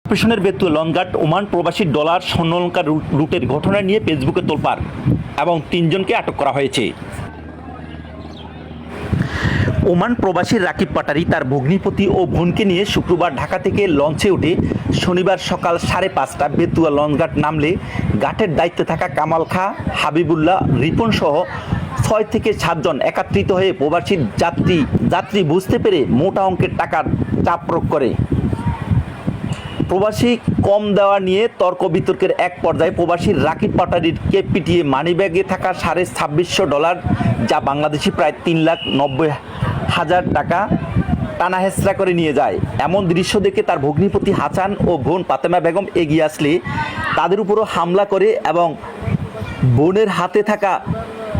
অপারেশনের বেতুয়া লঞ্চঘাট ওমান প্রবাসী ডলার স্বর্ণালংকার লুটের ঘটনা নিয়ে ফেসবুকে তোলপাড় এবং 3 জনকে আটক করা হয়েছে। ওমান প্রবাসী রাকিব পাটারি তার ভগ্নিপতি ও বোনকে নিয়ে শুক্রবার ঢাকা থেকে লঞ্চে উঠে শনিবার সকাল 5:30টায় বেতুয়া লঞ্চঘাট নামলে ঘাটের দায়িত্বে থাকা কামাল খাঁ, হাবিবুল্লাহ, রিপন সহ 6 থেকে 7 জন একত্রিত হয়ে প্রবাসী যাত্রী বুঝতে পেরে মোটা অঙ্কের টাকার চাপ প্রয়োগ করে। প্রবাসী কম দেওয়া নিয়ে তর্ক বিতর্কের এক পর্যায়ে প্রবাসী রাকিব পাটারিকে পিটিয়ে মানিব্যাগে থাকা $2600 যা বাংলাদেশি প্রায় 3,90,000 টাকা টানা হেঁচড়া করে নিয়ে যায়। এমন দৃশ্য দেখে তার ভগ্নিপতি হাসান ও বোন ফাতেমা বেগম এগিয়ে আসলে তাদের উপরও হামলা করে এবং বোনের হাতে থাকা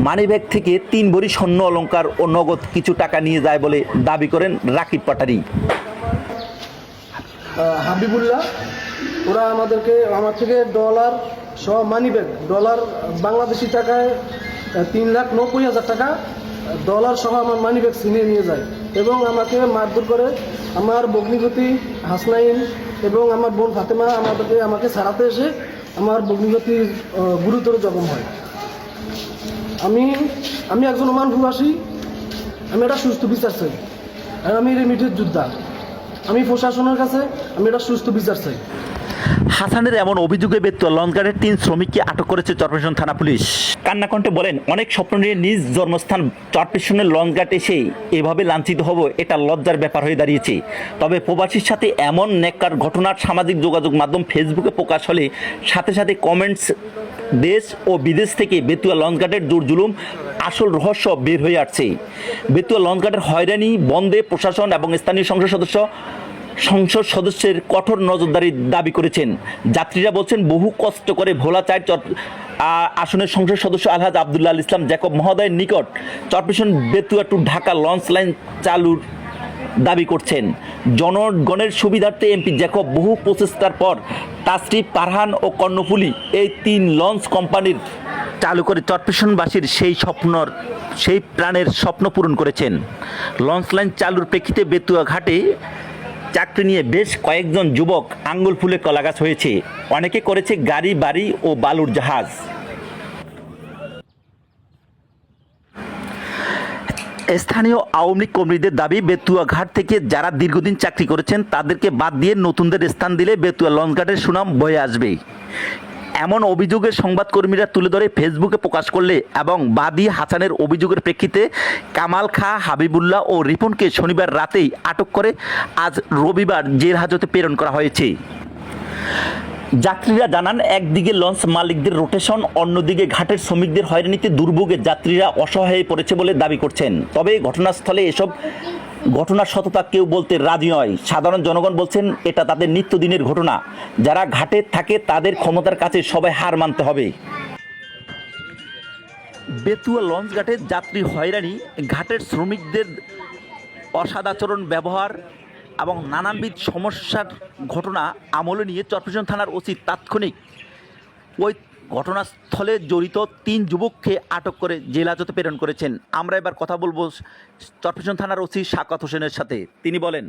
মানিব্যাগ থেকে 3 ভরি স্বর্ণ অলংকার ও নগদ কিছু টাকা নিয়ে যায় বলে দাবি করেন রাকিব পাটারি। হাবিবুল্লাহ ওরা আমার থেকে ডলার সহ মানিব্যাগ, ডলার বাংলাদেশি টাকায় 3,90,000 টাকা ডলার সহ আমার মানিব্যাগ ছিনিয়ে নিয়ে যায় এবং আমাকে মারধর করে। আমার ভগ্নিপতি হাসনাইন এবং আমার বোন ফাতেমা আমাকে ছাড়াতে এসে আমার ভগ্নিপতি গুরুতর জখম হয়। আমি একজন ওমান প্রবাসী, আমি একটা সুস্থ বিচার চাই। আমি রেমিটের যোদ্ধা, আমি প্রশাসনের কাছে এটা সুস্থ বিচার চাই। হাসানের এমন অভিযোগে বেতুয়া লঞ্চঘাটের 3 শ্রমিককে আটক করেছে চরপেশন থানা পুলিশ। কান্নাকণ্ঠে বলেন, অনেক স্বপ্ন নিয়ে নিজ জন্মস্থান চরপেশনের লঞ্চঘাট এসে এভাবে লাঞ্ছিত হব, এটা লজ্জার ব্যাপার হয়ে দাঁড়িয়েছে। তবে প্রবাসীর সাথে এমন নেককার ঘটনার সামাজিক যোগাযোগ মাধ্যম ফেসবুকে প্রকাশ হলে সাথে সাথে কমেন্টস দেশ ও বিদেশ থেকে বেতুয়া লঞ্চঘাটের জুলুম আসল রহস্য বের হয়ে আসছে। বেতুয়া লঞ্চঘাটের হয়রানি বন্ধে প্রশাসন এবং স্থানীয় সংসদ সদস্যের কঠোর নজরদারির দাবি করেছেন। যাত্রীরা বলছেন, বহু কষ্ট করে ভোলা চার আসনের সংসদ সদস্য আলহাজ আবদুল্লাহ আল ইসলাম জ্যাকব মহোদয়ের নিকট চরপেশন Betua to Dhaka launch line চালুর দাবি করছেন। জনগণের সুবিধার্থে এমপি জ্যাকব বহু প্রচেষ্টার পর তাসরিফ, পারহান ও কর্ণফুলী এই 3 লঞ্চ কোম্পানির চালু করে চরপেশনবাসীর সেই প্রাণের স্বপ্ন পূরণ করেছেন। লঞ্চ লাইন চালুর প্রেক্ষিতে বেতুয়া ঘাটে চাকরি নিয়ে বেশ কয়েকজন যুবক আঙ্গুল ফুলে কলাগাছ হয়েছে। অনেকে করেছে গাড়ি, বাড়ি ও বালুর জাহাজ। স্থানীয় আওয়ামী লীগ কর্মীদের দাবি, বেতুয়া ঘাট থেকে যারা দীর্ঘদিন চাকরি করেছেন তাদেরকে বাদ দিয়ে নতুনদের স্থান দিলে বেতুয়া লঞ্চঘাটের সুনাম বয়ে আসবে। এমন অভিযোগের সংবাদকর্মীরা তুলে ধরে ফেসবুকে প্রকাশ করলে এবং বাদী হাসানের অভিযোগের প্রেক্ষিতে কামাল খাঁ, হাবিবুল্লাহ ও রিপনকে শনিবার রাতেই আটক করে আজ রবিবার জেল হাজতে প্রেরণ করা হয়েছে। যাত্রীরা জানান, একদিকে লঞ্চ মালিকদের রোটেশন, অন্যদিকে ঘাটের শ্রমিকদের হয়রানিতে দুর্ভোগে যাত্রীরা অসহায় হয়ে পড়েছে বলে দাবি করছেন। তবে ঘটনাস্থলে এসব ঘটনার সততা কেউ বলতে রাজি নয়। সাধারণ জনগণ বলছেন, এটা তাদের নিত্যদিনের ঘটনা। যারা ঘাটে থাকে তাদের ক্ষমতার কাছে সবাই হার মানতে হবে। বেতুয়া লঞ্চ ঘাটের যাত্রী হয়রানি, ঘাটের শ্রমিকদের অসদাচরণ ব্যবহার এবং নানাবিধ সমস্যার ঘটনা আমলে নিয়ে চরপেশন থানার ওসি তাৎক্ষণিক ওই ঘটনাস্থলে জড়িত 3 যুবককে আটক করে জেল হাজতে প্রেরণ করেছেন। আমরা এবার কথা বলবো চরপেশন থানার ওসি শাকাত হোসেনের সাথে। তিনি বলেন,